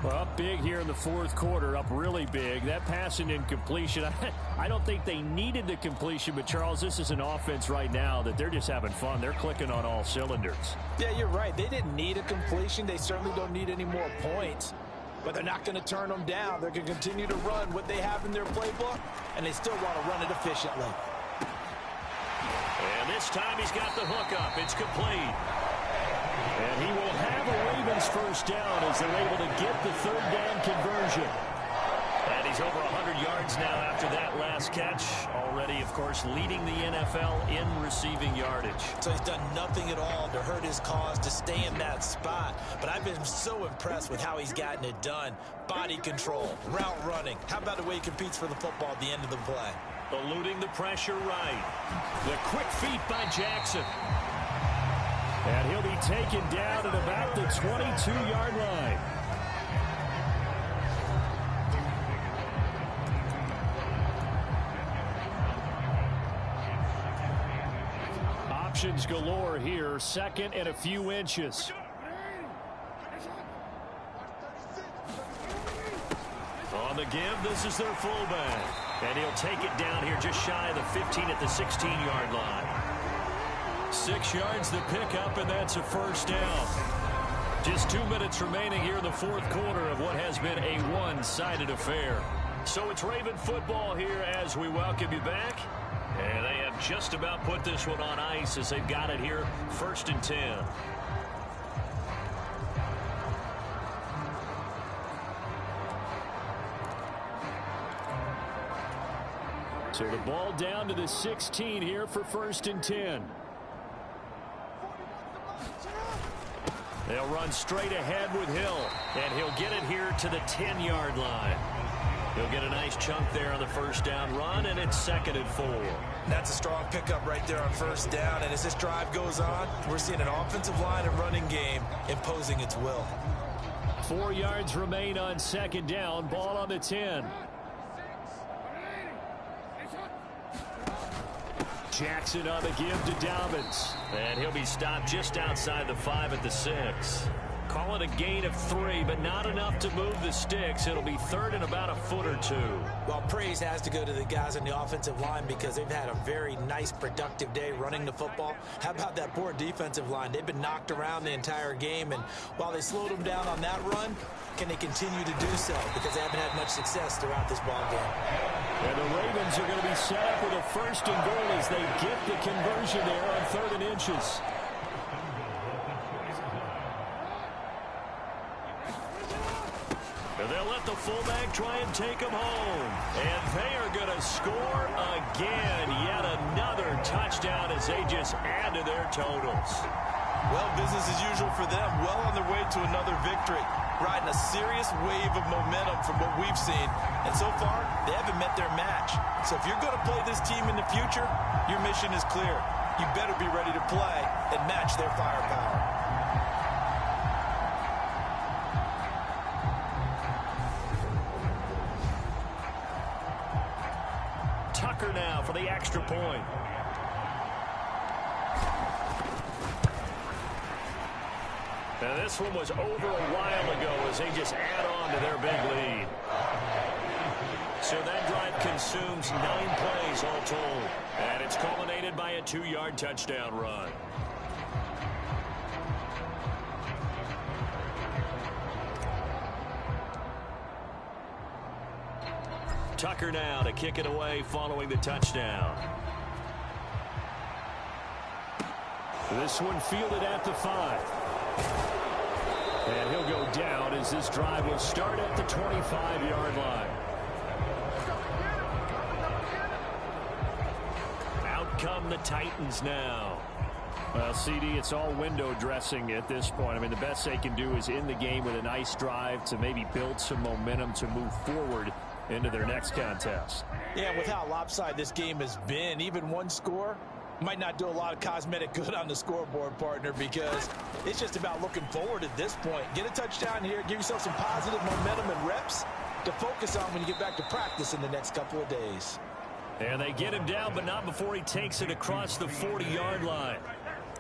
Well, up big here in the fourth quarter, up really big. That passing incompletion, I don't think they needed the completion, but Charles, this is an offense right now that they're just having fun. They're clicking on all cylinders. Yeah, you're right. They didn't need a completion. They certainly don't need any more points, but they're not going to turn them down. They're going to continue to run what they have in their playbook, and they still want to run it efficiently. And this time he's got the hook up. It's complete. And he will have a Ravens first down as they're able to get the third down conversion. And he's over 100 yards now after that last catch. Already, of course, leading the NFL in receiving yardage. So he's done nothing at all to hurt his cause, to stay in that spot. But I've been so impressed with how he's gotten it done. Body control, route running. How about the way he competes for the football at the end of the play? Eluding the pressure right. The quick feet by Jackson. And he'll be taken down at about the 22-yard line. Options galore here. Second and a few inches. On the give, this is their fullback. And he'll take it down here just shy of the 15 at the 16-yard line. 6 yards the pickup, and that's a first down. Just 2 minutes remaining here in the fourth quarter of what has been a one-sided affair. So it's Raven football here as we welcome you back. And they have just about put this one on ice as they've got it here, 1st and 10. So the ball down to the 16 here for 1st and 10. They'll run straight ahead with Hill, and he'll get it here to the 10-yard line. He'll get a nice chunk there on the first down run, and it's 2nd and 4. That's a strong pickup right there on first down, and as this drive goes on, we're seeing an offensive line and running game imposing its will. 4 yards remain on 2nd down, ball on the 10. Jackson on the give to Dobbins. And he'll be stopped just outside the 5 at the 6. Call it a gain of 3, but not enough to move the sticks. It'll be 3rd and about a foot or 2. Well, praise has to go to the guys on the offensive line because they've had a very nice, productive day running the football. How about that poor defensive line? They've been knocked around the entire game, and while they slowed them down on that run, can they continue to do so? Because they haven't had much success throughout this ball game. And the Ravens are going to be set up with a 1st and goal as they get the conversion there on 3rd and inches. And they'll let the fullback try and take him home. And they are going to score again. Yet another touchdown as they just add to their totals. Well, business as usual for them. Well on their way to another victory. Riding a serious wave of momentum from what we've seen. And so far, they haven't met their match. So if you're going to play this team in the future, your mission is clear. You better be ready to play and match their firepower. Tucker now for the extra point. And this one was over a while ago as they just add on to their big lead. So that drive consumes 9 plays all told. And it's culminated by a 2-yard touchdown run. Tucker now to kick it away following the touchdown. This one fielded at the 5. And he'll go down as this drive will start at the 25-yard line. Out come the Titans now. Well, CD, it's all window dressing at this point. I mean, the best they can do is in the game with a nice drive to maybe build some momentum to move forward into their next contest. Yeah, with how lopsided this game has been, even one score might not do a lot of cosmetic good on the scoreboard, partner, because it's just about looking forward at this point. Get a touchdown here, give yourself some positive momentum and reps, to focus on when you get back to practice in the next couple of days. And they get him down, but not before he takes it across the 40-yard line.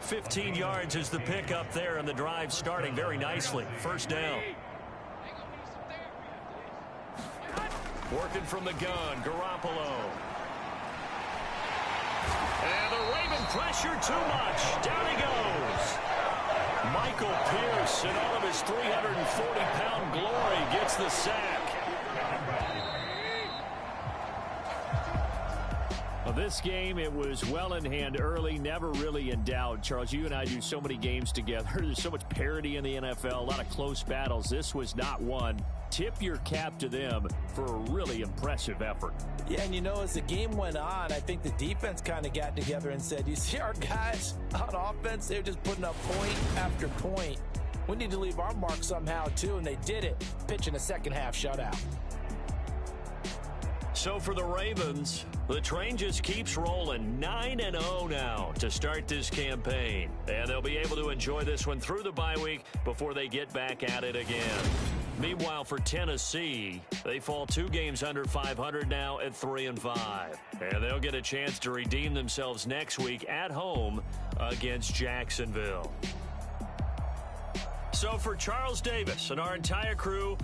15 yards is the pickup there, and the drive starting very nicely. First down. Working from the gun, Garoppolo. And the Raven pressure too much. Down he goes. Michael Pierce, in all of his 340-pound glory, gets the sack. Well, this game, it was well in hand early, never really in doubt. Charles, you and I do so many games together. There's so much parity in the NFL, a lot of close battles. This was not one. Tip your cap to them for a really impressive effort. Yeah, and you know, as the game went on, I think the defense kind of got together and said, you see our guys on offense, they're just putting up point after point. We need to leave our mark somehow, too, and they did it, pitching a second-half shutout. So for the Ravens, the train just keeps rolling. 9-0 now to start this campaign. And they'll be able to enjoy this one through the bye week before they get back at it again. Meanwhile, for Tennessee, they fall 2 games under 500 now at 3-5. And they'll get a chance to redeem themselves next week at home against Jacksonville. So for Charles Davis and our entire crew,